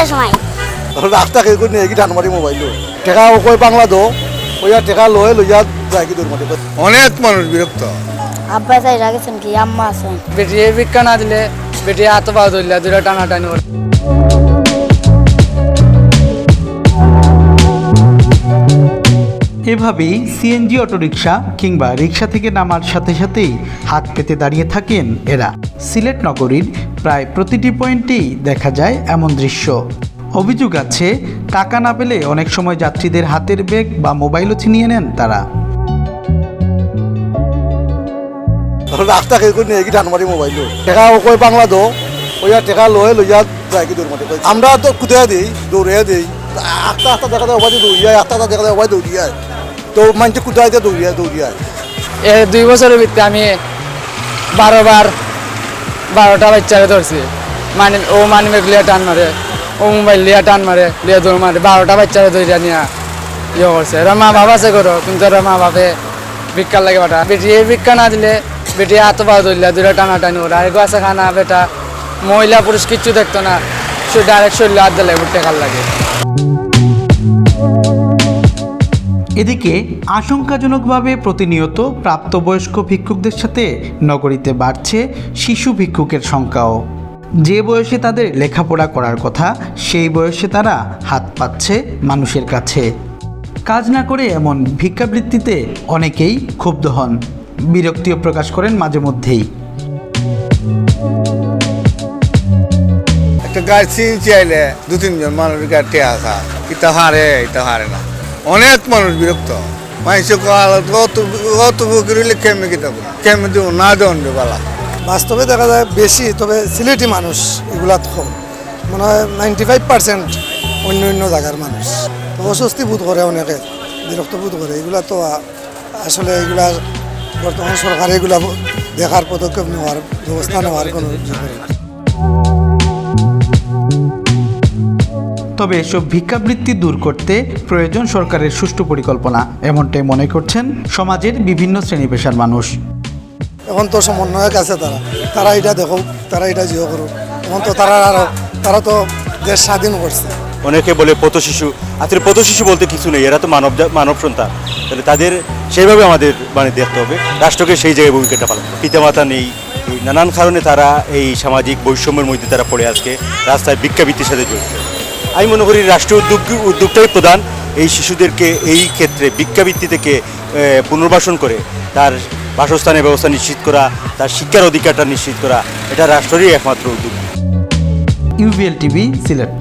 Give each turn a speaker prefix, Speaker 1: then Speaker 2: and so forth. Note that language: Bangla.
Speaker 1: 6টার সময়।
Speaker 2: রাস্তা কে করে নিয়ে কি ধানবাড়ি মোবাইল টেকা কই বাংলা দো ওইয়া টেকা লইয়া যায় কি দুর্মতি
Speaker 3: অনেক মানুষ বিরক্ত।
Speaker 1: আব্বা চাই রাখেছেন কি আম্মা আছেন।
Speaker 4: বেটি ভিক্ষা না দিলে বেটি হাত পা ধরলে দুটা টানাটানি করে।
Speaker 5: এভাবেই সিএনজি অটোরিকশা কিংবা রিকশা থেকে নামার সাথে সাথেই হাত পেতে দাঁড়িয়ে থাকেন এরা। সিলেট নগরীর প্রায় প্রতিটি পয়েন্টেই দেখা যায় এমন দৃশ্য। অভিযোগ আছে, টাকা না পেলে অনেক সময় যাত্রীদের হাতের ব্যাগ বা মোবাইলও ছিনিয়ে নেন তারা।
Speaker 2: রাস্তা কে করে নিয়ে কি ধানবাড়ি মোবাইল টেকা কই বাংলা দো ওইয়া টেকা লইয়া যায় কি দুর্মতি আমরা তো কুদায় দিই দৌড়ে দিই আস্তে আস্তে দেখা যায় ওবাই দৌড়িয়ায় আস্তে আস্তে দেখা যায় ওবাই দৌড়িয়ায় তো মানুষ কুদায় দিয়ে দৌড়িয়ায়
Speaker 4: এই 2 বছরের ভিতরে আমি 12টা বাচ্চারে ধরছি। ও মানি ব্যাগ লিয়া টান মারে, ও মোবাইল লিয়া টান মারে, লিয়া দৌড় মারে, 12টা বাচ্চারে ধরিয়া নিয়া ইয়ে করছে। এরা মা বাবা আছে করো, কিন্তু এরা মা বাপে ভিক্ষার লাগে বাটা। বেটি ভিক্ষা না দিলে বেটি হাত পা ধরলে দুটা টানাটানি ওরা আর আছে খানা বেটা মহিলা পুরুষ কিচ্ছু দেখতো না, সে ডাইরেক্ট শরীরে হাত দিলে টেকার লাগে।
Speaker 5: এদিকে আশঙ্কাজনকভাবে প্রতিনিয়ত প্রাপ্তবয়স্ক ভিক্ষুকদের সাথে নগরীতে বাড়ছে শিশু ভিক্ষুকের সংখ্যাও। যে বয়সে তাদের লেখাপড়া করার কথা সেই বয়সে তারা হাত পাচ্ছে মানুষের কাছে। কাজ না করে এমন ভিক্ষাবৃত্তিতে অনেকেই ক্ষুব্ধ হন, বিরক্তিও প্রকাশ করেন মাঝে মধ্যেই।
Speaker 3: একটা গাড়ি চিনছি আইলে 2-3 জন মানুষের গাড়িতে আসা এটা হারে না। অনেক মানুষ বিরক্ত। মানুষ অত বুকিলে কেমনে কেমনে দেবো না দেন বালা।
Speaker 2: বাস্তবে দেখা যায় বেশি, তবে সিলেটি মানুষ এগুলা কম, মনে হয় 95% অন্য জায়গার মানুষ। তো অস্বস্তি বোধ করে অনেকে, বিরক্ত বোধ করে। এগুলা তো আসলে এগুলা বর্তমান সরকার এগুলা দেখার পদক্ষেপ নেওয়ার ব্যবস্থা নেওয়ার কোনো করে না।
Speaker 5: তবে এসব ভিক্ষাবৃত্তি দূর করতে প্রয়োজন সরকারের সুষ্ঠু পরিকল্পনা, এমনটাই মনে করছেন সমাজের বিভিন্ন শ্রেণী পেশার মানুষ।
Speaker 2: এখন তো সমন্বয়ক আছে, তারা এটা দেখো, তারা এটা জিও করুক। এখন তো তারা তো দেশ স্বাধীন করছে।
Speaker 6: অনেকে বলে পথশিশু, আসলে পথশিশু বলতে কিছু নেই, এরা তো মানব সন্তান। তাহলে তাদের সেইভাবে আমাদের দেখতে হবে, রাষ্ট্রকে সেই জায়গায় ভূমিকাটা পালন করবে। পিতামাতা নেই, নানান কারণে তারা এই সামাজিক বৈষম্যের মধ্যে তারা পড়ে আজকে রাস্তায় ভিক্ষাবৃত্তির সাথে জড়িত। আমি মনে করি রাষ্ট্রীয় উদ্যোগটাই প্রধান, এই শিশুদেরকে এই ক্ষেত্রে ভিক্ষাবৃত্তি থেকে পুনর্বাসন করে তার বাসস্থানের ব্যবস্থা নিশ্চিত করা, তার শিক্ষার অধিকারটা নিশ্চিত করা, এটা রাষ্ট্রেরই একমাত্র উদ্যোগ।
Speaker 5: ইউভিএল টিভি, সিলেট।